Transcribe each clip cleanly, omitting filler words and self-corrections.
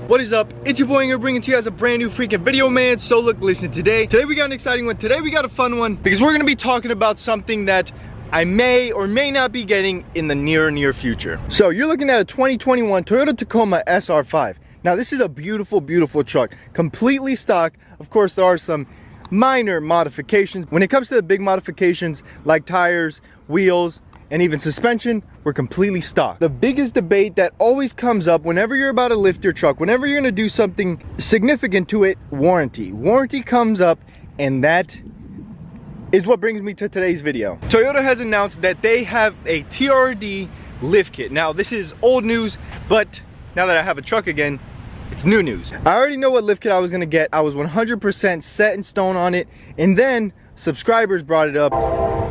What is up? It's your boy Aing, bringing to you guys a brand new freaking video, man. So look, listen, today we got an exciting one. Today we got a fun one because we're gonna be talking about something that I may or may not be getting in the near future. So you're looking at a 2021 Toyota Tacoma SR5. Now this is a beautiful, beautiful truck, completely stock. Of course, there are some minor modifications. When it comes to the big modifications like tires, wheels, and even suspension, we're completely stock. The biggest debate that always comes up whenever you're about to lift your truck, whenever you're gonna do something significant to it, warranty. Warranty comes up, and that is what brings me to today's video. Toyota has announced that they have a TRD lift kit. Now this is old news, but now that I have a truck again, it's new news. I already know what lift kit I was gonna get. I was 100% set in stone on it, and then subscribers brought it up.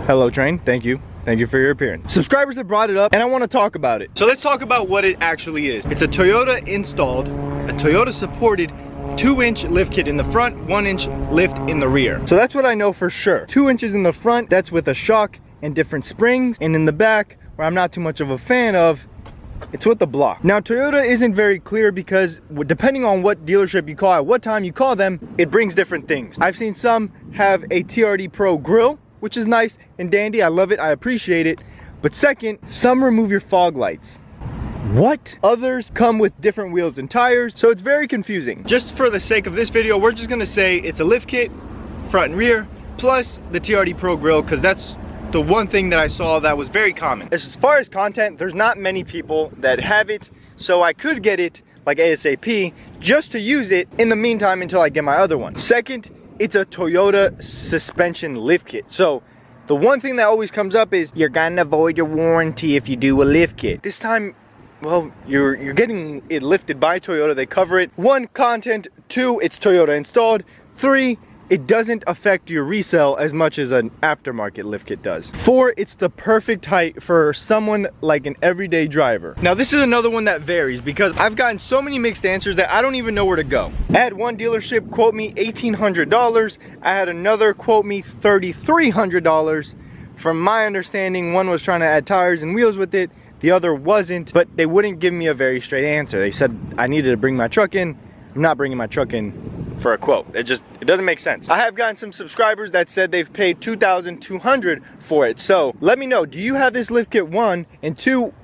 Hello train, thank you. Thank you for your appearance. Subscribers have brought it up and I want to talk about it. So let's talk about what it actually is. It's a Toyota installed, a Toyota supported 2-inch lift kit in the front, 1-inch lift in the rear. So that's what I know for sure. 2 inches in the front, that's with a shock and different springs. And in the back, where I'm not too much of a fan of, it's with the block. Now Toyota isn't very clear because depending on what dealership you call, at what time you call them, it brings different things. I've seen some have a TRD Pro grille, which is nice and dandy. I love it, I appreciate it. But second, some remove your fog lights. What? Others come with different wheels and tires, so it's very confusing. Just for the sake of this video, we're just gonna say it's a lift kit, front and rear, plus the TRD Pro grille, because that's the one thing that I saw that was very common. As far as content, there's not many people that have it, so I could get it like ASAP just to use it in the meantime until I get my other one. Second, it's a Toyota suspension lift kit. So the one thing that always comes up is you're gonna void your warranty if you do a lift kit. This time, well, you're getting it lifted by Toyota. They cover it. 1, content. 2, it's Toyota installed. 3, it doesn't affect your resale as much as an aftermarket lift kit does. 4, it's the perfect height for someone like an everyday driver. Now this is another one that varies because I've gotten so many mixed answers that I don't even know where to go. I had one dealership quote me $1,800. I had another quote me $3,300. From my understanding, one was trying to add tires and wheels with it, the other wasn't, but they wouldn't give me a very straight answer. They said I needed to bring my truck in. I'm not bringing my truck in for a quote. It doesn't make sense. I have gotten some subscribers that said they've paid $2,200 for it. So let me know, do you have this lift kit? 1, and 2,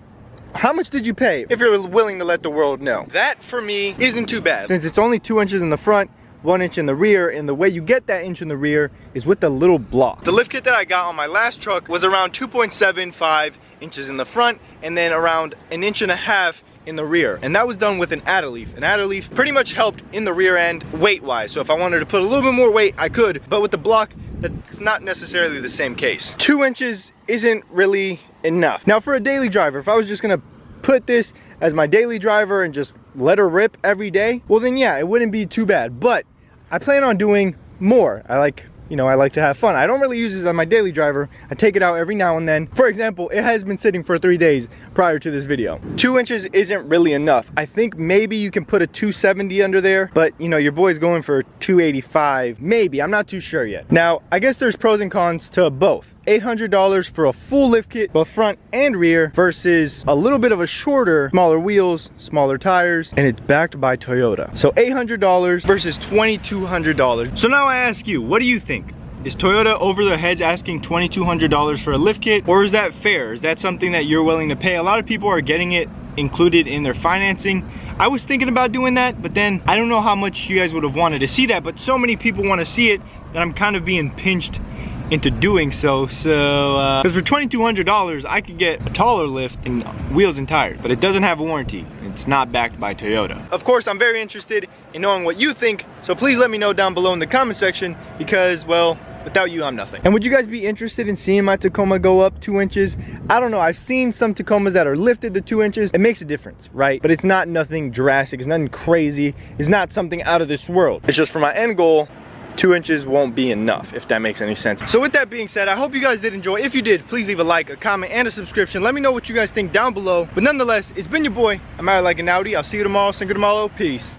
how much did you pay? If you're willing to let the world know. That for me isn't too bad. Since it's only 2 inches in the front, 1 inch in the rear, and the way you get that inch in the rear is with the little block. The lift kit that I got on my last truck was around 2.75 inches in the front and then around 1.5 inches in the rear, and that was done with an Adderleaf. An Adderleaf pretty much helped in the rear end weight-wise, so if I wanted to put a little bit more weight, I could, but with the block, that's not necessarily the same case. 2 inches isn't really enough. Now for a daily driver, if I was just gonna put this as my daily driver and just let her rip every day, well then yeah, it wouldn't be too bad, but I plan on doing more. I like to have fun. I don't really use this on my daily driver. I take it out every now and then. For example, it has been sitting for 3 days prior to this video. 2 inches isn't really enough. I think maybe you can put a 270 under there, but you know, your boy's going for 285, maybe. I'm not too sure yet. Now, I guess there's pros and cons to both. $800 for a full lift kit, both front and rear, versus a little bit of a shorter, smaller wheels, smaller tires, and it's backed by Toyota. So $800 versus $2,200. So now I ask you, what do you think? Is Toyota over their heads asking $2,200 for a lift kit, or is that fair? Is that something that you're willing to pay? A lot of people are getting it included in their financing. I was thinking about doing that, but then I don't know how much you guys would have wanted to see that, but so many people want to see it that I'm kind of being pinched into doing so. Because for $2,200 I could get a taller lift and wheels and tires, but it doesn't have a warranty. It's not backed by Toyota. Of course, I'm very interested in knowing what you think, so please let me know down below in the comment section, because well, without you, I'm nothing. And would you guys be interested in seeing my Tacoma go up 2 inches? I don't know, I've seen some Tacomas that are lifted to 2 inches. It makes a difference, right? But it's not nothing drastic, it's nothing crazy. It's not something out of this world. It's just for my end goal, 2 inches won't be enough, if that makes any sense. So with that being said, I hope you guys did enjoy. If you did, please leave a like, a comment, and a subscription. Let me know what you guys think down below. But nonetheless, it's been your boy. I'm out like an Audi. I'll see you tomorrow. Cinco de Malo. Peace.